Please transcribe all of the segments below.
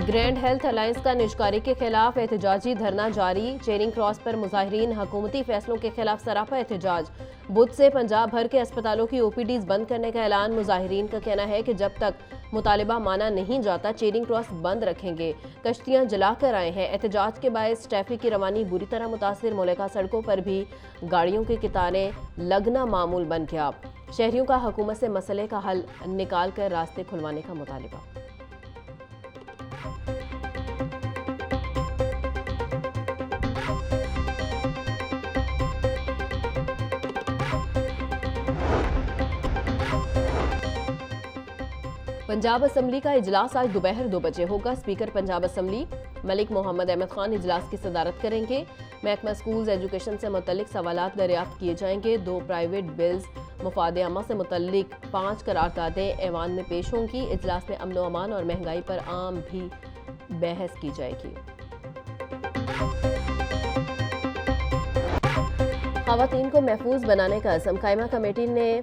Grand health alliance کا نجکاری کے خلاف احتجاجی دھرنا جاری، چیرنگ کراس پر مظاہرین حکومتی فیصلوں کے خلاف سراپا احتجاج۔ بدھ سے پنجاب بھر کے اسپتالوں کی OPDs بند کرنے کا اعلان، مظاہرین کا کہنا ہے کہ جب تک مطالبہ مانا نہیں جاتا چیرنگ کراس بند رکھیں گے۔ کشتیاں جلا کر آئے ہیں، احتجاج کے باعث ٹریفک کی روانی بری طرح متاثر، ملکہ سڑکوں پر بھی گاڑیوں کی قطاریں لگنا معمول بن گیا۔ شہریوں کا حکومت سے مسئلے کا حل نکال کر راستے کھلوانے کا مطالبہ۔ پنجاب اسمبلی کا اجلاس آج دوپہر 2 بجے ہوگا۔ اسپیکر پنجاب اسمبلی ملک محمد احمد خان اجلاس کی صدارت کریں گے۔ محکمہ اسکولز ایجوکیشن سے متعلق سوالات دریافت کیے جائیں گے۔ 2 پرائیویٹ بلز مفاد عامہ سے متعلق 5 قراردادیں ایوان میں پیش ہوں گی۔ اجلاس میں امن و امان اور مہنگائی پر عام بھی بحث کی جائے گی۔ خواتین کو محفوظ بنانے کا عزم، قائمہ کمیٹی نے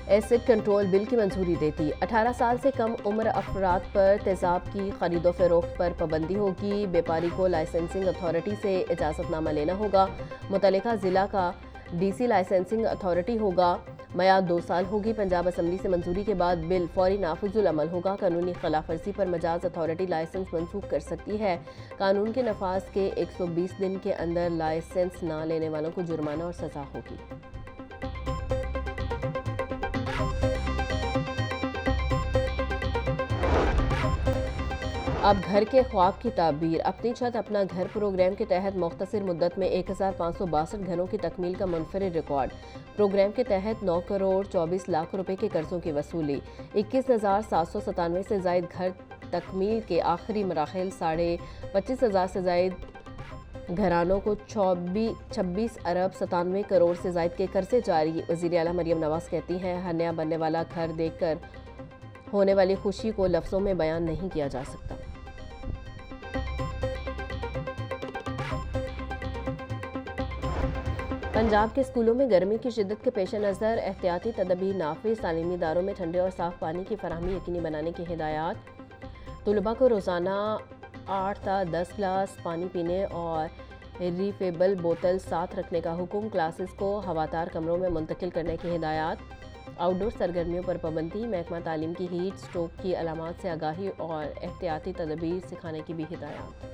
ایسڈ کنٹرول بل کی منظوری دے دی۔ 18 سال سے کم عمر افراد پر تیزاب کی خرید و فروخت پر پابندی ہوگی۔ بیپاری کو لائسنسنگ اتھارٹی سے اجازت نامہ لینا ہوگا۔ متعلقہ ضلع کا DC لائسنسنگ اتھارٹی ہوگا۔ میعاد 2 سال ہوگی۔ پنجاب اسمبلی سے منظوری کے بعد بل فوری نافذ العمل ہوگا۔ قانونی خلاف ورزی پر مجاز اتھارٹی لائسنس منسوخ کر سکتی ہے۔ قانون کے نفاذ کے 120 دن کے اندر لائسنس نہ لینے والوں کو جرمانہ اور سزا ہوگی۔ اب گھر کے خواب کی تعبیر، اپنی چھت اپنا گھر پروگرام کے تحت مختصر مدت میں 1562 گھروں کی تکمیل کا منفرد ریکارڈ۔ پروگرام کے تحت 9 کروڑ 24 لاکھ روپے کے قرضوں کی وصولی۔ 21,797 سے زائد گھر تکمیل کے آخری مراحل، 25,500 سے زائد گھرانوں کو 26 ارب 97 کروڑ سے زائد کے قرضے جاری۔ وزیر اعلیٰ مریم نواز کہتی ہیں، ہر نیا بننے والا گھر دیکھ کر ہونے والی خوشی کو لفظوں میں بیان نہیں کیا جا سکتا۔ پنجاب کے اسکولوں میں گرمی کی شدت کے پیش نظر احتیاطی تدابیر نافذ، تعلیمی اداروں میں ٹھنڈے اور صاف پانی کی فراہمی یقینی بنانے کی ہدایات۔ طلباء کو روزانہ 8 تا 10 گلاس پانی پینے اور ریفیبل بوتل ساتھ رکھنے کا حکم۔ کلاسز کو ہوادار کمروں میں منتقل کرنے کی ہدایات۔ آؤٹ ڈور سرگرمیوں پر پابندی۔ محکمہ تعلیم کی ہیٹ اسٹروک کی علامات سے آگاہی اور احتیاطی تدابیر سکھانے کی بھی ہدایات۔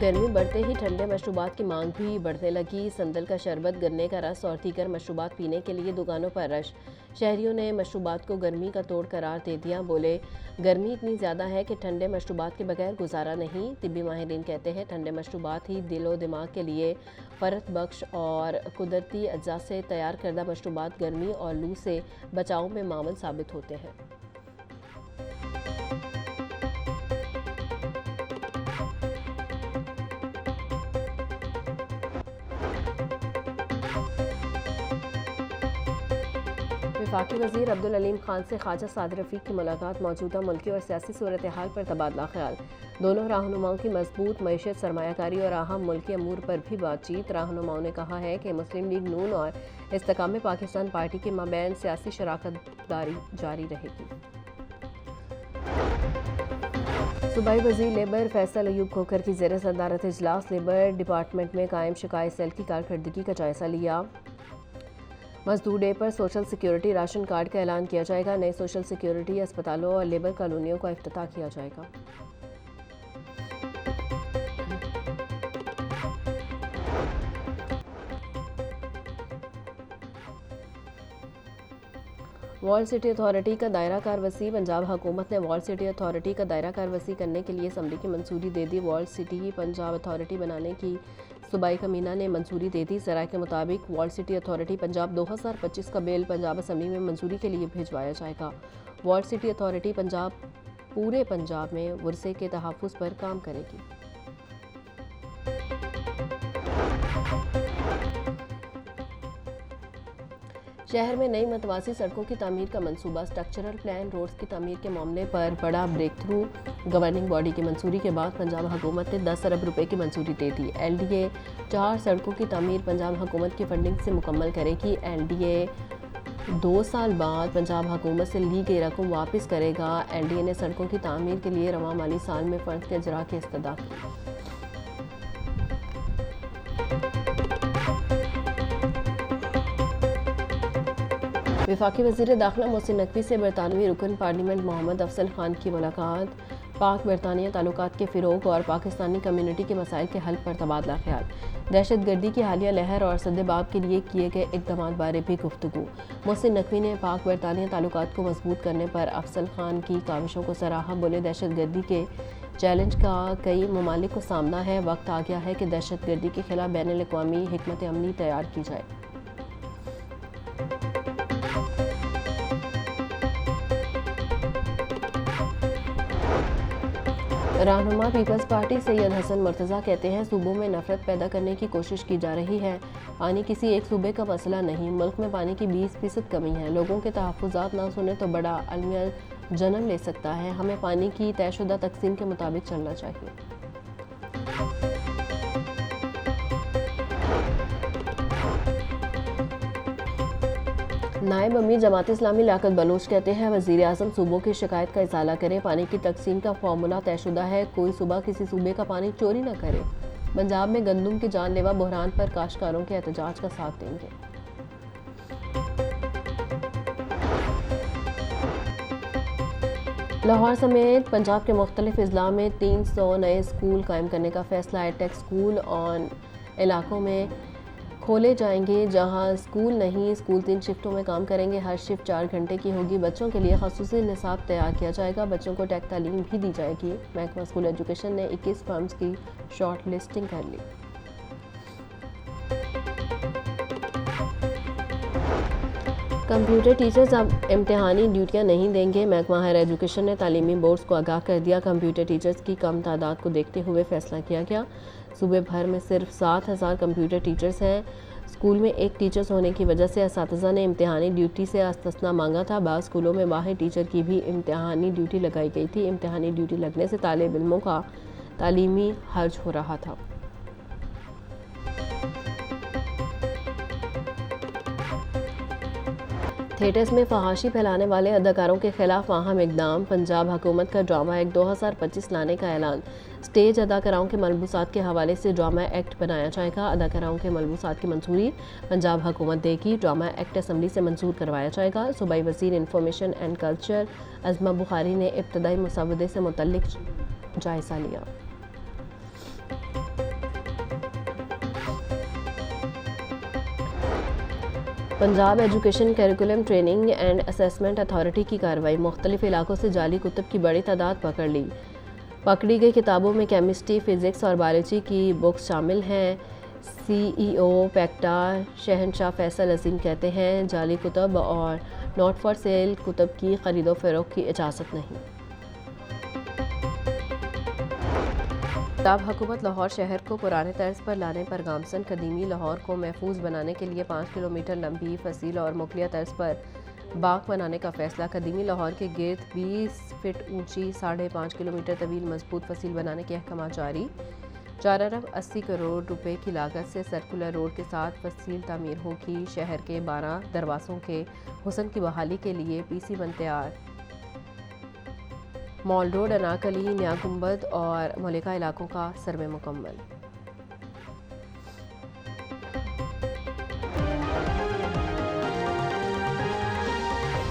گرمی بڑھتے ہی ٹھنڈے مشروبات کی مانگ بھی بڑھنے لگی۔ سندل کا شربت، گنے کا رس اور دیگر مشروبات پینے کے لیے دکانوں پر رش۔ شہریوں نے مشروبات کو گرمی کا توڑ قرار دے دیا۔ بولے، گرمی اتنی زیادہ ہے کہ ٹھنڈے مشروبات کے بغیر گزارا نہیں۔ طبی ماہرین کہتے ہیں ٹھنڈے مشروبات ہی دل و دماغ کے لیے فرحت بخش اور قدرتی اجزاء سے تیار کردہ مشروبات گرمی اور لو سے بچاؤ میں معاون ثابت ہوتے ہیں۔ وفاقی وزیر عبدالعلیم خان سے خواجہ سعد رفیق کی ملاقات، موجودہ ملکی اور سیاسی صورتحال پر تبادلہ خیال۔ دونوں رہنماؤں کی مضبوط معیشت، سرمایہ کاری اور اہم ملکی امور پر بھی بات چیت۔ رہنماؤں نے کہا ہے کہ مسلم لیگ نون اور استحکام پاکستان پارٹی کے مابین سیاسی شراکت داری جاری رہے گی۔ صوبائی وزیر لیبر فیصل ایوب کھوکھر کی زیر صدارت اجلاس، لیبر ڈپارٹمنٹ میں قائم شکایت سیل کی کارکردگی کا جائزہ لیا۔ مزدور ڈے پر سوشل سیکیورٹی راشن کارڈ کا اعلان کیا جائے گا۔ نئے سوشل سیکیورٹی اسپتالوں اور لیبر کالونیوں کا افتتاح کیا جائے گا۔ وال سٹی اتھارٹی کا دائرہ کار وسیع، پنجاب حکومت نے وال سٹی اتھارٹی کا دائرہ کار وسیع کرنے کے لیے اسمبلی کی منظوری دے دی۔ وال سٹی پنجاب اتھارٹی بنانے کی صوبائی کمینہ نے منظوری دے دی۔ ذرائع کے مطابق وال سٹی اتھارٹی پنجاب 2025 کا بل پنجاب اسمبلی میں منظوری کے لیے بھیجوایا جائے گا۔ وال سٹی اتھارٹی پورے پنجاب میں ورثے کے تحفظ پر کام کرے گی۔ شہر میں نئی متوازی سڑکوں کی تعمیر کا منصوبہ، سٹرکچرل پلان روڈز کی تعمیر کے معاملے پر بڑا بریک تھرو۔ گورننگ باڈی کی منظوری کے بعد پنجاب حکومت نے 10 ارب روپے کی منظوری دے دی۔ LDA 4 سڑکوں کی تعمیر پنجاب حکومت کی فنڈنگ سے مکمل کرے گی۔ LDA 2 سال بعد پنجاب حکومت سے لی گئی رقم واپس کرے گا۔ LDA نے سڑکوں کی تعمیر کے لیے رواں مالی سال میں فنڈز کے اجرا کی استدعا کی۔ وفاقی وزیر داخلہ محسن نقوی سے برطانوی رکن پارلیمنٹ محمد افضل خان کی ملاقات۔ پاک برطانیہ تعلقات کے فروغ اور پاکستانی کمیونٹی کے مسائل کے حل پر تبادلہ خیال۔ دہشت گردی کی حالیہ لہر اور سد باب کے لیے کیے گئے اقدامات بارے بھی گفتگو۔ محسن نقوی نے پاک برطانیہ تعلقات کو مضبوط کرنے پر افضل خان کی کاوشوں کو سراہا۔ بولے دہشت گردی کے چیلنج کا کئی ممالک کو سامنا ہے، وقت آ گیا ہے کہ دہشت گردی کے خلاف بین الاقوامی حکمت عملی تیار کی جائے۔ رہنما پیپلز پارٹی سید حسن مرتضیٰ کہتے ہیں صوبوں میں نفرت پیدا کرنے کی کوشش کی جا رہی ہے۔ پانی کسی ایک صوبے کا مسئلہ نہیں، ملک میں پانی کی 20% کمی ہے۔ لوگوں کے تحفظات نہ سنیں تو بڑا المیہ جنم لے سکتا ہے۔ ہمیں پانی کی طے شدہ تقسیم کے مطابق چلنا چاہیے۔ نائب امیر جماعت اسلامی لیاقت بلوچ کہتے ہیں وزیر اعظم صوبوں کی شکایت کا ازالہ کرے۔ پانی کی تقسیم کا فارمولہ طے شدہ ہے، کوئی صوبہ کسی صوبے کا پانی چوری نہ کرے۔ پنجاب میں گندم کے جان لیوا بحران پر کاشتکاروں کے احتجاج کا ساتھ دیں گے۔ لاہور سمیت پنجاب کے مختلف اضلاع میں 300 نئے سکول قائم کرنے کا فیصلہ ہے۔ ٹیک سکول ان علاقوں میں کھولے جائیں گے جہاں سکول نہیں، سکول 3 شفٹوں میں کام کریں گے، ہر شفٹ 4 گھنٹے کی ہوگی۔ بچوں کے لیے خصوصی نصاب تیار کیا جائے گا، بچوں کو ٹیک تعلیم بھی دی جائے گی۔ محکمہ اسکول ایجوکیشن نے 21 فرمز کی شارٹ لسٹنگ کر لی۔ کمپیوٹر ٹیچرز اب امتحانی ڈیوٹیاں نہیں دیں گے، محکمہ ہائر ایجوکیشن نے تعلیمی بورڈز کو آگاہ کر دیا۔ کمپیوٹر ٹیچرز کی کم تعداد کو دیکھتے ہوئے فیصلہ کیا گیا۔ صوبے بھر میں صرف 7,000 کمپیوٹر ٹیچرز ہیں۔ اسکول میں ایک ٹیچرز ہونے کی وجہ سے اساتذہ نے امتحانی ڈیوٹی سے استثناء مانگا تھا۔ بعض اسکولوں میں واحد ٹیچر کی بھی امتحانی ڈیوٹی لگائی گئی تھی۔ امتحانی ڈیوٹی لگنے سے طالب علموں کا تعلیمی حرج ہو رہا تھا۔ تھیٹرز میں فحاشی پھیلانے والے اداکاروں کے خلاف اہم اقدام۔ پنجاب حکومت کا ڈرامہ ایکٹ 2025 لانے کا اعلان۔ سٹیج اداکاروں کے ملبوسات کے حوالے سے ڈرامہ ایکٹ بنایا جائے گا۔ اداکاروں کے ملبوسات کی منظوری پنجاب حکومت دے گی۔ ڈرامہ ایکٹ اسمبلی سے منظور کروایا جائے گا۔ صوبائی وزیر انفارمیشن اینڈ کلچر عظمہ بخاری نے ابتدائی مسودے سے متعلق جائزہ لیا۔ Punjab education curriculum training and assessment authority کی کارروائی۔ مختلف علاقوں سے جعلی کتب کی بڑی تعداد پکڑی گئی کتابوں میں کیمسٹری، فزکس اور بایولوجی کی بکس شامل ہیں۔ CEO پیکٹا شہنشاہ فیصل عظیم کہتے ہیں جعلی کتب اور ناٹ فار سیل کتب کی خرید و فروخت کی اجازت نہیں۔ پنجاب حکومت لاہور شہر کو پرانے طرز پر لانے پر گامزن۔ قدیمی لاہور کو محفوظ بنانے کے لیے 5 کلومیٹر لمبی، فصیل اور مغلیہ طرز پر باغ بنانے کا فیصلہ۔ قدیمی لاہور کے گرد 20 فٹ اونچی، 5.5 کلومیٹر طویل مضبوط فصیل بنانے کے احکامات جاری۔ 4 ارب 80 کروڑ روپے کی لاگت سے سرکولر روڈ کے ساتھ فصیل تعمیر ہوگی۔ شہر کے 12 دروازوں کے حسن کی بحالی کے لیے PC 1 تیار۔ مال روڈ، اناکلی، نیا گنبد اور ملکہ علاقوں کا سروے مکمل۔